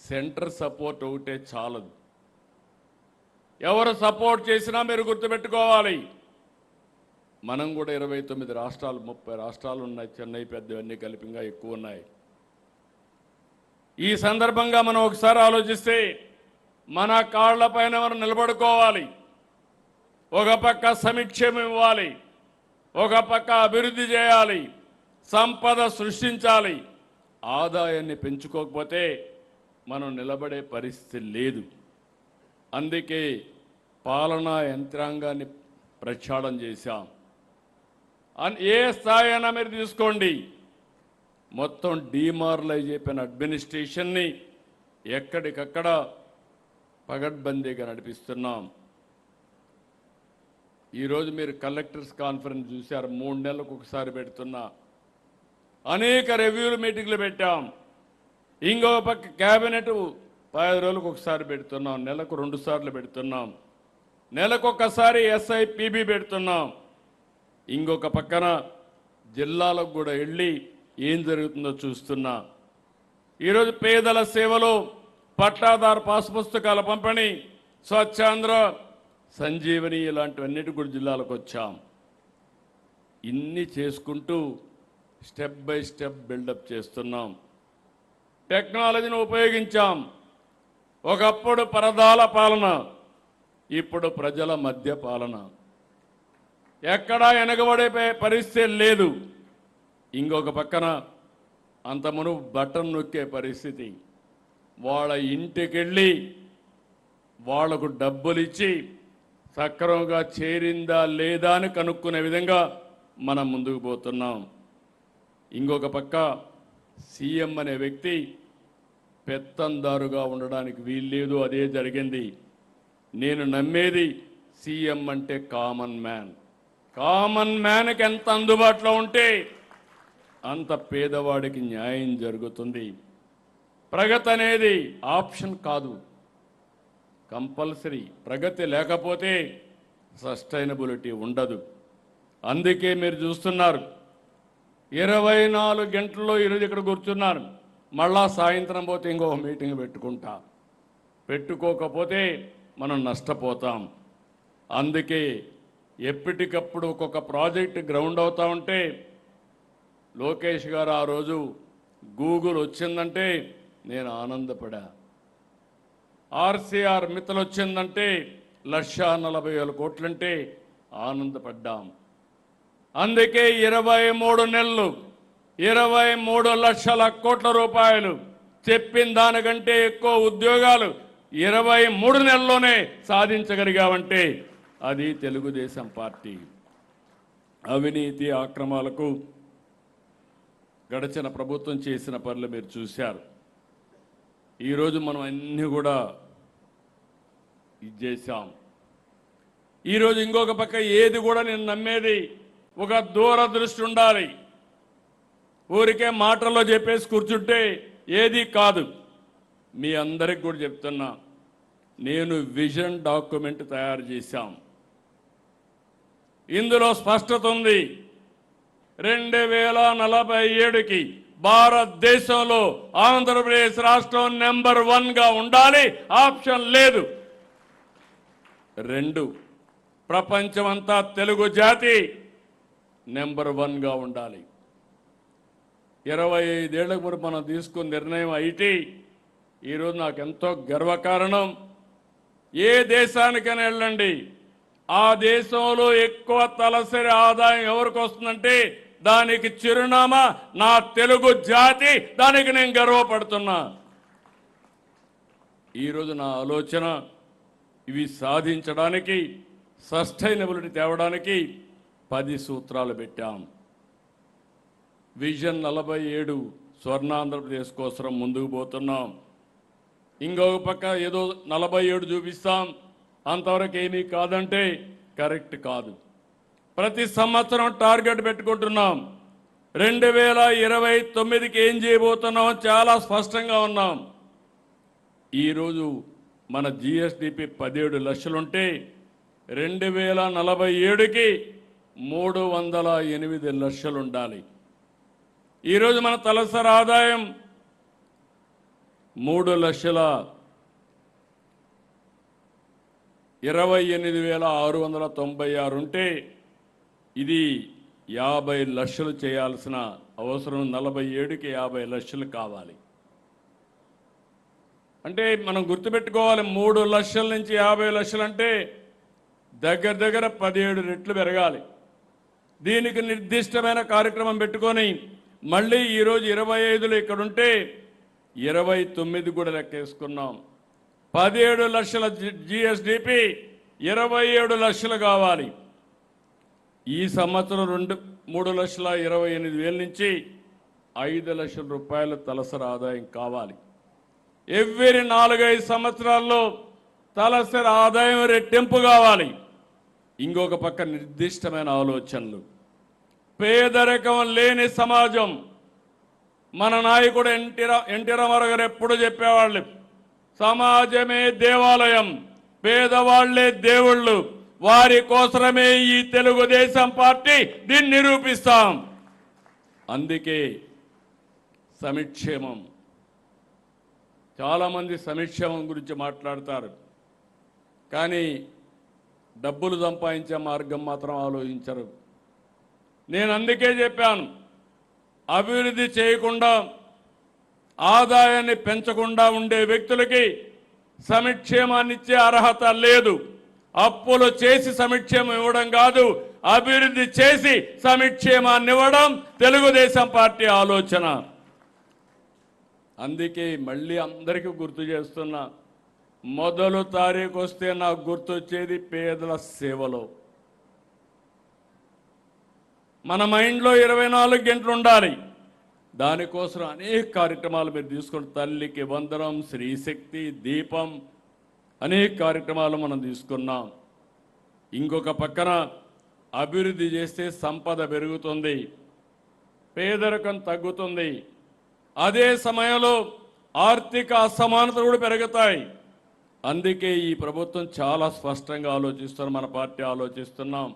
Centre support ఒకటే చాలదు. ఎవరు సపోర్ట్ చేసినా మీరు గుర్తుపెట్టుకోవాలి, మనం కూడా 29 రాష్ట్రాలు 30 రాష్ట్రాలు ఉన్నాయి. చెన్నై పెద్దవన్నీ కలిపిగా ఎక్కువ ఉన్నాయి. ఈ సందర్భంగా మనం ఒకసారి ఆలోచిస్తే మన కాళ్లపైన మనం నిలబడుకోవాలి. ఒక పక్క సంక్షేమం ఇవ్వాలి, ఒక పక్క అభివృద్ధి చేయాలి, సంపద సృష్టించాలి. ఆదాయాన్ని పెంచుకోకపోతే మనం నిలబడే పరిస్థితి లేదు. అందుకే పాలనా యంత్రాంగాన్ని ప్రక్షాళన చేశాం. ఏ స్థాయి అయినా మీరు తీసుకోండి, మొత్తం డీమారలైజ్ అయిపోయిన అడ్మినిస్ట్రేషన్ని ఎక్కడికక్కడ పగడ్బందీగా నడిపిస్తున్నాం. ఈరోజు మీరు కలెక్టర్స్ కాన్ఫరెన్స్ చూశారు, 3 నెలలకు ఒకసారి పెడుతున్నా. అనేక రివ్యూలు మీటింగ్లు పెట్టాం. ఇంకో పక్క క్యాబినెట్ 10 రోజులకు ఒకసారి పెడుతున్నాం, నెలకు 2 సార్లు పెడుతున్నాం, నెలకు ఒకసారి SIPB పెడుతున్నాం. ఇంకొక పక్కన జిల్లాలకు కూడా వెళ్ళి ఏం జరుగుతుందో చూస్తున్నా. ఈరోజు పేదల సేవలో పట్టాదారు పాస్ పుస్తకాల పంపిణీ, స్వచ్ఛాంధ్ర, సంజీవని ఇలాంటివన్నిటి కూడా జిల్లాలకు వచ్చాం. ఇన్ని చేసుకుంటూ స్టెప్ బై స్టెప్ బిల్డప్ చేస్తున్నాం. టెక్నాలజీని ఉపయోగించాం. ఒకప్పుడు పరదాల పాలన, ఇప్పుడు ప్రజల మధ్య పాలన. ఎక్కడా వెనకబడే పరిస్థితి లేదు. ఇంకొక పక్కన అంత మునుపు బటన్ నొక్కే పరిస్థితి. వాళ్ళ ఇంటికెళ్ళి వాళ్లకు డబ్బులు ఇచ్చి సక్రమంగా చేరిందా లేదా అని కనుక్కునే విధంగా మనం ముందుకు పోతున్నాం. ఇంకొక పక్క సీఎం అనే వ్యక్తి పెత్తందారుగా ఉండడానికి వీల్లేదు, అదే జరిగింది. నేను నమ్మేది సీఎం అంటే కామన్ మ్యాన్. కామన్ మ్యాన్కి ఎంత అందుబాటులో ఉంటే అంత పేదవాడికి న్యాయం జరుగుతుంది. ప్రగతి అనేది ఆప్షన్ కాదు, కంపల్సరీ. ప్రగతి లేకపోతే సస్టైనబిలిటీ ఉండదు. అందుకే మీరు చూస్తున్నారు 24 గంటల్లో ఈరోజు ఇక్కడ కూర్చున్నారు. మళ్ళా సాయంత్రం పోతే ఇంకొక మీటింగ్ పెట్టుకుంటా. పెట్టుకోకపోతే మనం నష్టపోతాం. అందుకే ఎప్పటికప్పుడు ఒక్కొక్క ప్రాజెక్ట్ గ్రౌండ్ అవుతా ఉంటే, లోకేష్ గారు ఆ రోజు గూగుల్ వచ్చిందంటే నేను ఆనందపడా. RCR మిత్తలు వచ్చిందంటే 1,40,000 కోట్లంటే ఆనందపడ్డాం. అందుకే 23 నెలలు 23 లక్షల కోట్ల రూపాయలు, చెప్పిన దానికంటే ఎక్కువ ఉద్యోగాలు 23 నెలల్లోనే సాధించగలిగామంటే అది తెలుగుదేశం పార్టీ. అవినీతి అక్రమాలకు గడిచిన ప్రభుత్వం చేసిన పనులు మీరు చూశారు. ఈరోజు మనం అన్నీ కూడా ఇది చేశాం. ఈరోజు ఇంకొక పక్క ఏది కూడా నేను నమ్మేది ఒక దూరదృష్టి ఉండాలి. ఊరికే మాటల్లో చెప్పేసి కూర్చుంటే ఏది కాదు. మీ అందరికి కూడా చెప్తున్నా, నేను విజన్ డాక్యుమెంట్ తయారు చేశాం. ఇందులో స్పష్టత ఉంది. 2047కి భారతదేశంలో ఆంధ్రప్రదేశ్ రాష్ట్రం నెంబర్ 1గా ఉండాలి, ఆప్షన్ లేదు. 2, ప్రపంచమంతా తెలుగు జాతి నెంబర్ 1గా ఉండాలి. 25 ఏళ్ల వరకు మనం తీసుకున్న నిర్ణయం ఐటీ ఈరోజు నాకు ఎంతో గర్వకారణం. ఏ దేశానికైనా వెళ్ళండి, ఆ దేశంలో ఎక్కువ తలసరి ఆదాయం ఎవరికి వస్తుందంటే దానికి చిరునామా నా తెలుగు జాతి. దానికి నేను గర్వపడుతున్నా. ఈరోజు నా ఆలోచన ఇవి సాధించడానికి, సస్టైనబిలిటీ తేవడానికి 10 సూత్రాలు పెట్టాం. విజన్ 47 స్వర్ణాంధ్రప్రదేశ్ కోసం ముందుకు పోతున్నాం. ఇంకొక పక్క ఏదో 47 చూపిస్తాం, అంతవరకు ఏమీ కాదంటే కరెక్ట్ కాదు. ప్రతి సంవత్సరం టార్గెట్ పెట్టుకుంటున్నాం. 2029కి ఏం చేయబోతున్నాం చాలా స్పష్టంగా ఉన్నాం. ఈరోజు మన జిఎస్డిపి 17 లక్షలుంటే 2047కి 308 లక్షలు ఉండాలి. ఈరోజు మన తలసరి ఆదాయం 3,28,696 ఉంటే ఇది 50 లక్షలు చేయాల్సిన అవసరం 47కి 50 లక్షలు కావాలి. అంటే మనం గుర్తుపెట్టుకోవాలి, 3 లక్షల నుంచి 50 లక్షలు అంటే దగ్గర దగ్గర 17 రెట్లు పెరగాలి. దీనికి నిర్దిష్టమైన కార్యక్రమం పెట్టుకొని మళ్ళీ ఈరోజు 25లో ఇక్కడుంటే 29 కూడా లెక్కేసుకున్నాం. 17 లక్షల జిఎస్డిపి 27 లక్షలు కావాలి. ఈ సంవత్సరం 3,28,000 నుంచి 5 లక్షల రూపాయల తలసరి ఆదాయం కావాలి. ఎవ్రీ 4-5 సంవత్సరాల్లో తలసరి ఆదాయం రెట్టింపు కావాలి. ఇంకొక పక్క నిర్దిష్టమైన ఆలోచనలు. పేదరికం లేని సమాజం. మన నాయకుడు ఎన్టీ రామారావు గారు ఎప్పుడు చెప్పేవాళ్ళు, సమాజమే దేవాలయం, పేదవాళ్లే దేవుళ్ళు, వారి కోసమే ఈ తెలుగుదేశం పార్టీ దీన్ని నిరూపిస్తాం. అందుకే సంక్షేమం. చాలామంది సంక్షేమం గురించి మాట్లాడతారు, కానీ డబ్బులు సంపాదించే మార్గం మాత్రం ఆలోచించరు. నేను అందుకే చెప్పాను, అభివృద్ధి చేయకుండా ఆదాయాన్ని పెంచకుండా ఉండే వ్యక్తులకి సంక్షేమాన్ని ఇచ్చే అర్హత లేదు. అప్పులు చేసి సంక్షేమం ఇవ్వడం కాదు, అభివృద్ధి చేసి సంక్షేమాన్ని ఇవ్వడం తెలుగుదేశం పార్టీ ఆలోచన. అందుకే మళ్ళీ అందరికీ గుర్తు చేస్తున్నా, మొదలు తారీఖు వస్తే నాకు గుర్తొచ్చేది పేదల సేవలో. మన మైండ్లో 24 గంటలు ఉండాలి. దానికోసం అనేక కార్యక్రమాలు మీరు తీసుకుని, తల్లికి వందనం, శ్రీశక్తి, దీపం, అనేక కార్యక్రమాలు మనం తీసుకున్నాం. ఇంకొక పక్కన అభివృద్ధి చేస్తే సంపద పెరుగుతుంది, పేదరికం తగ్గుతుంది. అదే సమయంలో ఆర్థిక అసమానతలు కూడా పెరుగుతాయి. అందుకే ఈ ప్రభుత్వం చాలా స్పష్టంగా ఆలోచిస్తున్నాం, మన పార్టీ ఆలోచిస్తున్నాం.